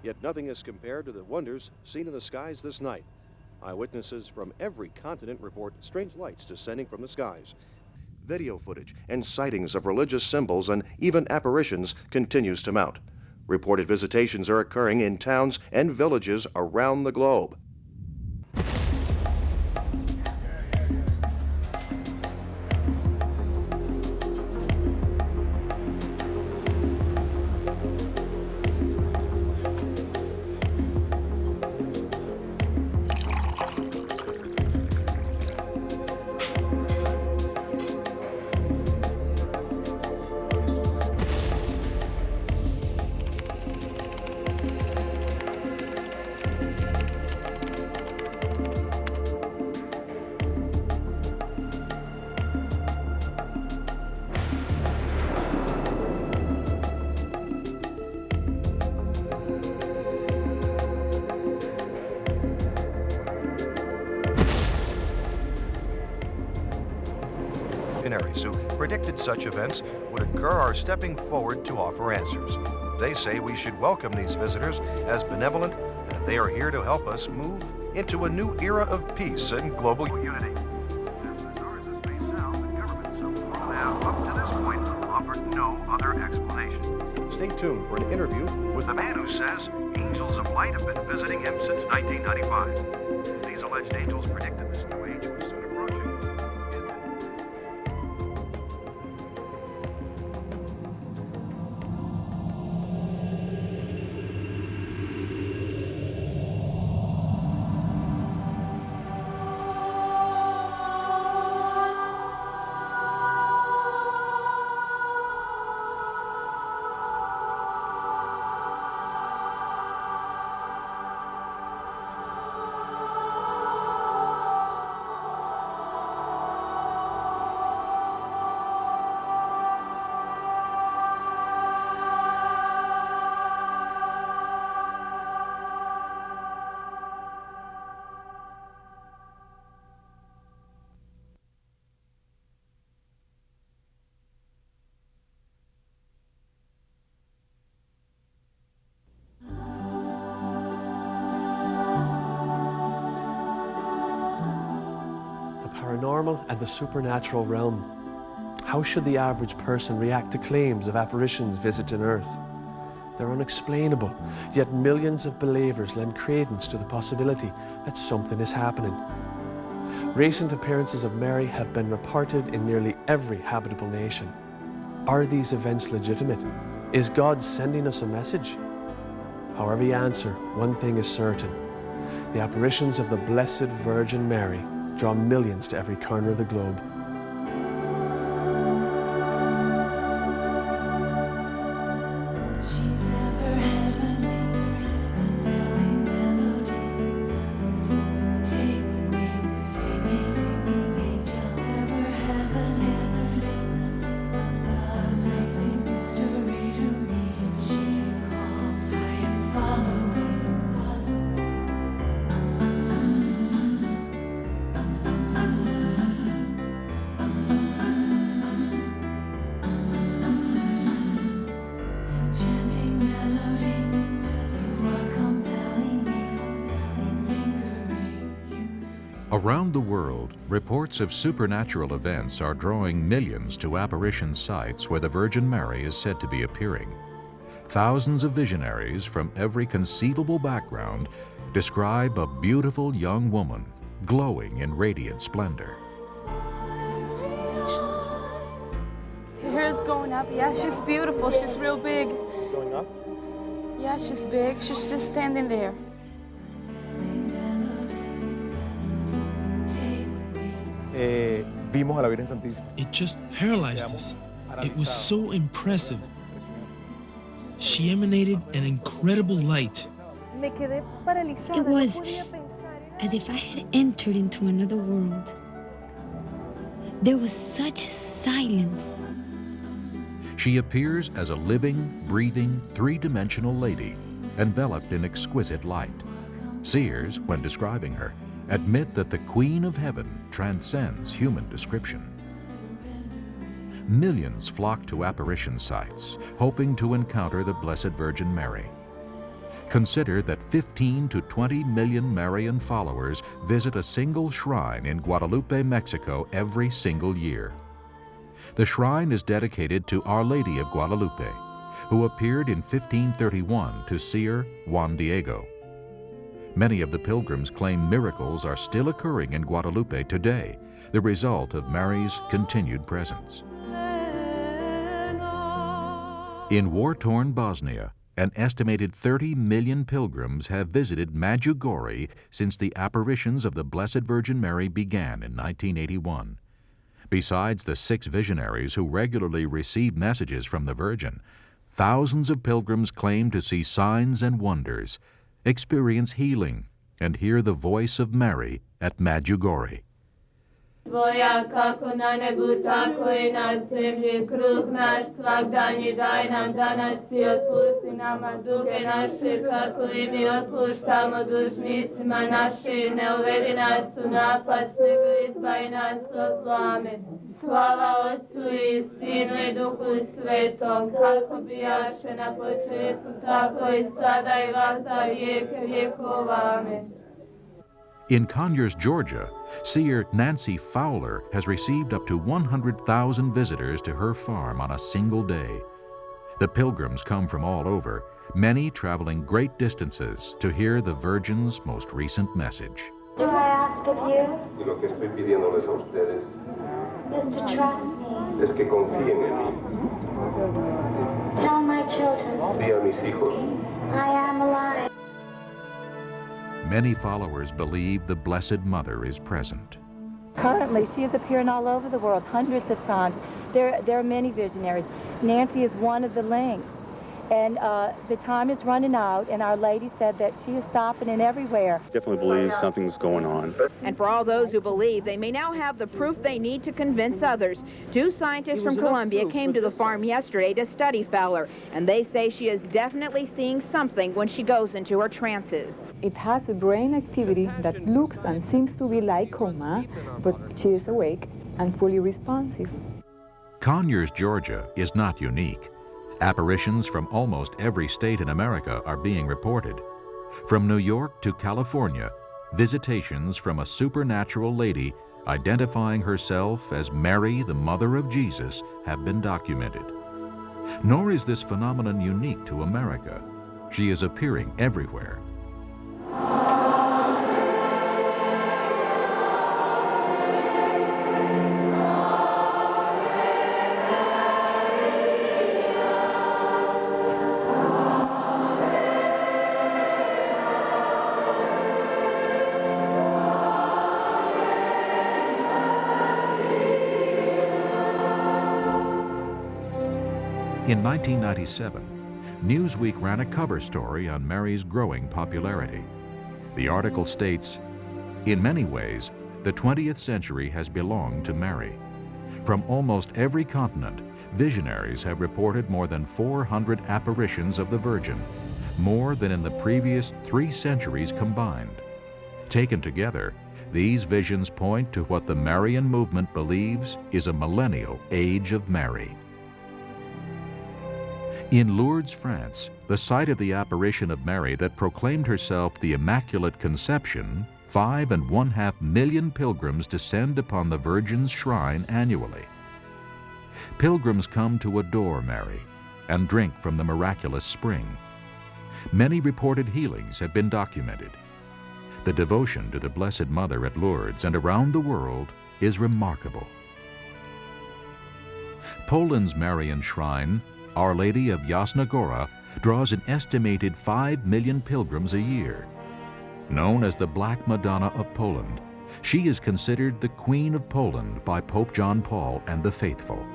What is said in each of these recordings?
Yet nothing is compared to the wonders seen in the skies this night. Eyewitnesses from every continent report strange lights descending from the skies. Video footage and sightings of religious symbols and even apparitions continues to mount. Reported visitations are occurring in towns and villages around the globe. Missionaries who predicted such events would occur are stepping forward to offer answers. They say we should welcome these visitors as benevolent and that they are here to help us move into a new era of peace and global unity. As bizarre as this may sound, the government so far have, up to this point, offered no other explanation. Stay tuned for an interview with the man who says angels of light have been visiting him since 1995. These alleged angels predicted this new age was soon approaching. Paranormal and the supernatural realm. How should the average person react to claims of apparitions visiting Earth? They're unexplainable, yet millions of believers lend credence to the possibility that something is happening. Recent appearances of Mary have been reported in nearly every habitable nation. Are these events legitimate? Is God sending us a message? However you answer, one thing is certain. The apparitions of the Blessed Virgin Mary draw millions to every corner of the globe. Around the world, reports of supernatural events are drawing millions to apparition sites where the Virgin Mary is said to be appearing. Thousands of visionaries from every conceivable background describe a beautiful young woman glowing in radiant splendor. Her hair's going up. Yeah, she's beautiful. She's real big. Going up? Yeah, she's big. She's just standing there. Vimos a la Virgen Santísima. It just paralyzed us. It was so impressive. She emanated an incredible light. It was as if I had entered into another world. There was such silence. She appears as a living, breathing, three-dimensional lady, enveloped in exquisite light. Seers, when describing her, admit that the Queen of Heaven transcends human description. Millions flock to apparition sites, hoping to encounter the Blessed Virgin Mary. Consider that 15 to 20 million Marian followers visit a single shrine in Guadalupe, Mexico every single year. The shrine is dedicated to Our Lady of Guadalupe, who appeared in 1531 to seer Juan Diego. Many of the pilgrims claim miracles are still occurring in Guadalupe today, the result of Mary's continued presence. In war-torn Bosnia, an estimated 30 million pilgrims have visited Medjugorje since the apparitions of the Blessed Virgin Mary began in 1981. Besides the 6 visionaries who regularly receive messages from the Virgin, thousands of pilgrims claim to see signs and wonders, experience healing, and hear the voice of Mary at Medjugorje. Tvoja kako na nebu, tako i na zemlji, kruh naš svagdanji daj nam danas i otpusti nama duge naše, kako i mi otpuštamo dužnicima našim, ne uvedi nas u napast, nego izbavi nas od zla. Amen. Slava Otcu i Sinu i Duhu Svetom, kako bijaše na početku, tako i sada i vazda vijeke vjekova. Amen. In Conyers, Georgia, seer Nancy Fowler has received up to 100,000 visitors to her farm on a single day. The pilgrims come from all over, many traveling great distances to hear the Virgin's most recent message. Do I ask of you? Y lo que estoy pidiéndoles a ustedes Is to trust me. es que confíen en mí. Tell my children Di a mis hijos I am alive. Many followers believe the Blessed Mother is present. Currently, she is appearing all over the world, hundreds of times. There are many visionaries. Nancy is one of the links. And the time is running out, and Our Lady said that she is stopping in everywhere. Definitely believe something's going on. And for all those who believe, they may now have the proof they need to convince others. 2 scientists from Colombia came to the farm yesterday to study Fowler, and they say she is definitely seeing something when she goes into her trances. It has a brain activity that looks and seems to be like coma, but she is awake and fully responsive. Conyers, Georgia is not unique. Apparitions from almost every state in America are being reported. From New York to California, visitations from a supernatural lady identifying herself as Mary, the Mother of Jesus, have been documented. Nor is this phenomenon unique to America. She is appearing everywhere. In 1997, Newsweek ran a cover story on Mary's growing popularity. The article states, "In many ways, the 20th century has belonged to Mary. From almost every continent, visionaries have reported more than 400 apparitions of the Virgin, more than in the previous 3 centuries combined. Taken together, these visions point to what the Marian movement believes is a millennial age of Mary." In Lourdes, France, the site of the apparition of Mary that proclaimed herself the Immaculate Conception, 5.5 million pilgrims descend upon the Virgin's shrine annually. Pilgrims come to adore Mary and drink from the miraculous spring. Many reported healings have been documented. The devotion to the Blessed Mother at Lourdes and around the world is remarkable. Poland's Marian shrine, Our Lady of Jasna Gora, draws an estimated 5 million pilgrims a year. Known as the Black Madonna of Poland, she is considered the Queen of Poland by Pope John Paul and the faithful.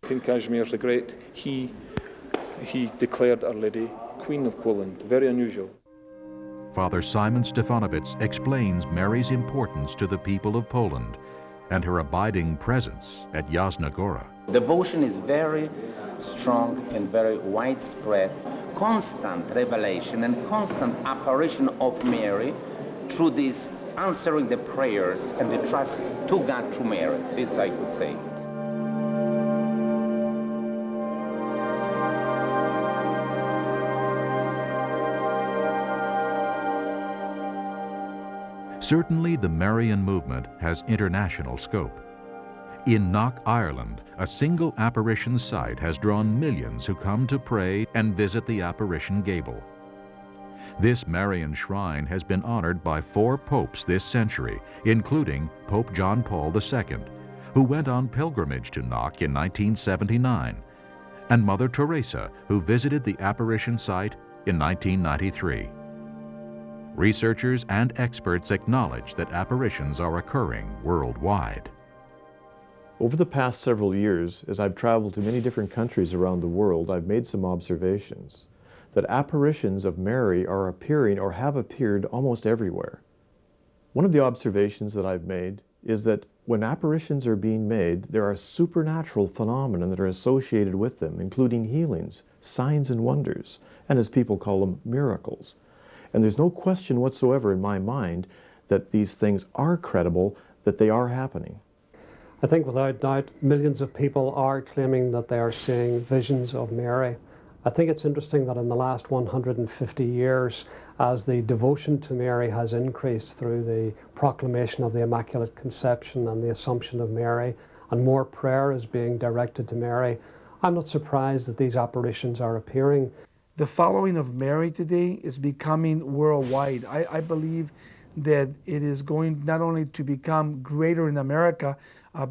King Casimir the Great, he declared Our Lady Queen of Poland. Very unusual. Father Simon Stefanowicz explains Mary's importance to the people of Poland and her abiding presence at Yasna Gora. Devotion is very strong and very widespread. Constant revelation and constant apparition of Mary through this answering the prayers and the trust to God through Mary, this I could say. Certainly, the Marian movement has international scope. In Knock, Ireland, a single apparition site has drawn millions who come to pray and visit the apparition gable. This Marian shrine has been honored by 4 popes this century, including Pope John Paul II, who went on pilgrimage to Knock in 1979, and Mother Teresa, who visited the apparition site in 1993. Researchers and experts acknowledge that apparitions are occurring worldwide. Over the past several years, as I've traveled to many different countries around the world, I've made some observations that apparitions of Mary are appearing or have appeared almost everywhere. One of the observations that I've made is that when apparitions are being made, there are supernatural phenomena that are associated with them, including healings, signs and wonders, and as people call them, miracles. And there's no question whatsoever in my mind that these things are credible, that they are happening. I think without doubt millions of people are claiming that they are seeing visions of Mary. I think it's interesting that in the last 150 years, as the devotion to Mary has increased through the proclamation of the Immaculate Conception and the Assumption of Mary, and more prayer is being directed to Mary, I'm not surprised that these apparitions are appearing. The following of Mary today is becoming worldwide. I believe that it is going not only to become greater in America,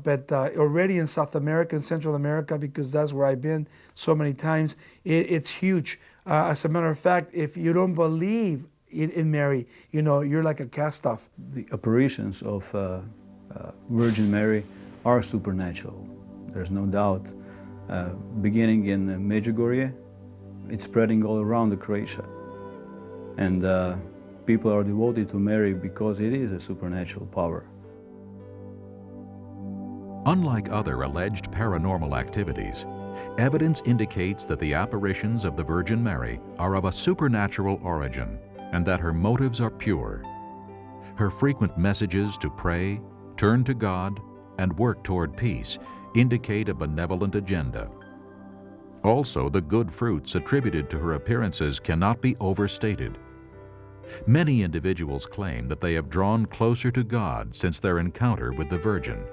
but already in South America and Central America, because that's where I've been so many times. It's huge. As a matter of fact, if you don't believe in Mary, you know, you're like a cast-off. The apparitions of Virgin Mary are supernatural. There's no doubt. Beginning in Medjugorje, it's spreading all around Croatia. And people are devoted to Mary because it is a supernatural power. Unlike other alleged paranormal activities, evidence indicates that the apparitions of the Virgin Mary are of a supernatural origin and that her motives are pure. Her frequent messages to pray, turn to God, and work toward peace indicate a benevolent agenda. Also, the good fruits attributed to her appearances cannot be overstated. Many individuals claim that they have drawn closer to God since their encounter with the Virgin.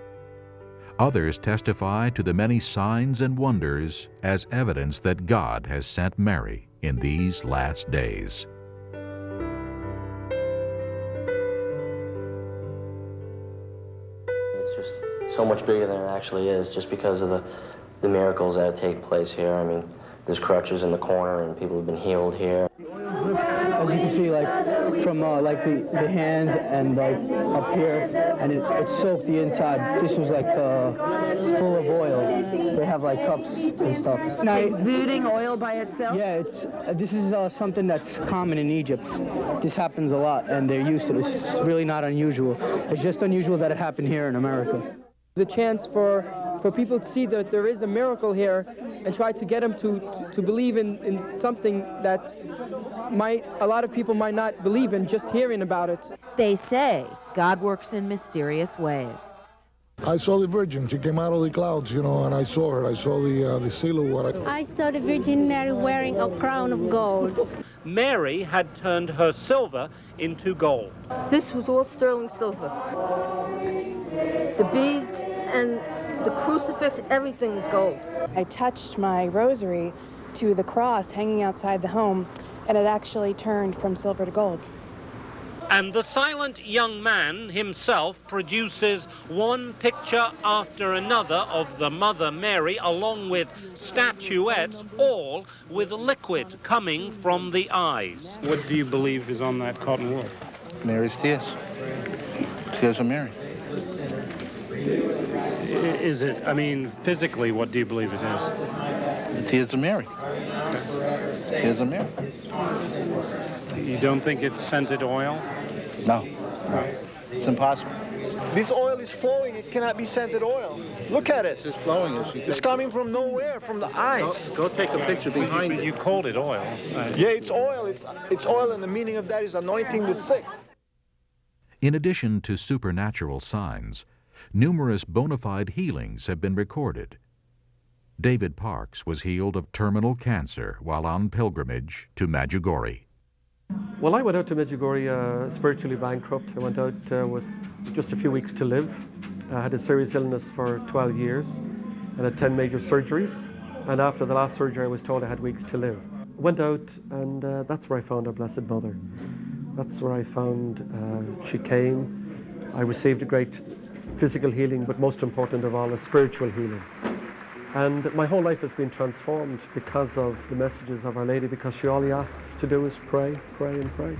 Others testify to the many signs and wonders as evidence that God has sent Mary in these last days. It's just so much bigger than it actually is, just because of the miracles that take place here. I mean, there's crutches in the corner and people have been healed here. As you can see, like from like the hands and like up here, and it soaked the inside. This was like full of oil. They have like cups and stuff. Now, exuding oil by itself? Yeah, this is something that's common in Egypt. This happens a lot, and they're used to it. It's really not unusual. It's just unusual that it happened here in America. There's a chance for people to see that there is a miracle here and try to get them to believe in something that a lot of people might not believe in just hearing about it. They say God works in mysterious ways. I saw the Virgin. She came out of the clouds, you know, and I saw her. I saw the silhouette. I saw the Virgin Mary wearing a crown of gold. Mary had turned her silver into gold. This was all sterling silver. The beads and the crucifix, everything is gold. I touched my rosary to the cross hanging outside the home, and it actually turned from silver to gold. And the silent young man himself produces one picture after another of the Mother Mary, along with statuettes, all with liquid coming from the eyes. What do you believe is on that cotton wool? Mary's tears. Tears of Mary. Is it, I mean, physically, what do you believe it is? The tears of Mary. Tears of Mary. You don't think it's scented oil? No. It's impossible. This oil is flowing. It cannot be scented oil. Look at it. It's flowing. It's coming from nowhere, from the ice. Go take a picture behind it. You called it oil. Yeah, it's oil. It's oil, and the meaning of that is anointing the sick. In addition to supernatural signs, numerous bona fide healings have been recorded. David Parks was healed of terminal cancer while on pilgrimage to Medjugorje. Well, I went out to Medjugorje spiritually bankrupt. I went out with just a few weeks to live. I had a serious illness for 12 years and had 10 major surgeries. And after the last surgery, I was told I had weeks to live. Went out, and that's where I found our Blessed Mother. That's where I found she came. I received a great physical healing, but most important of all, a spiritual healing. And my whole life has been transformed because of the messages of Our Lady, because she all asks us to do is pray, pray and pray.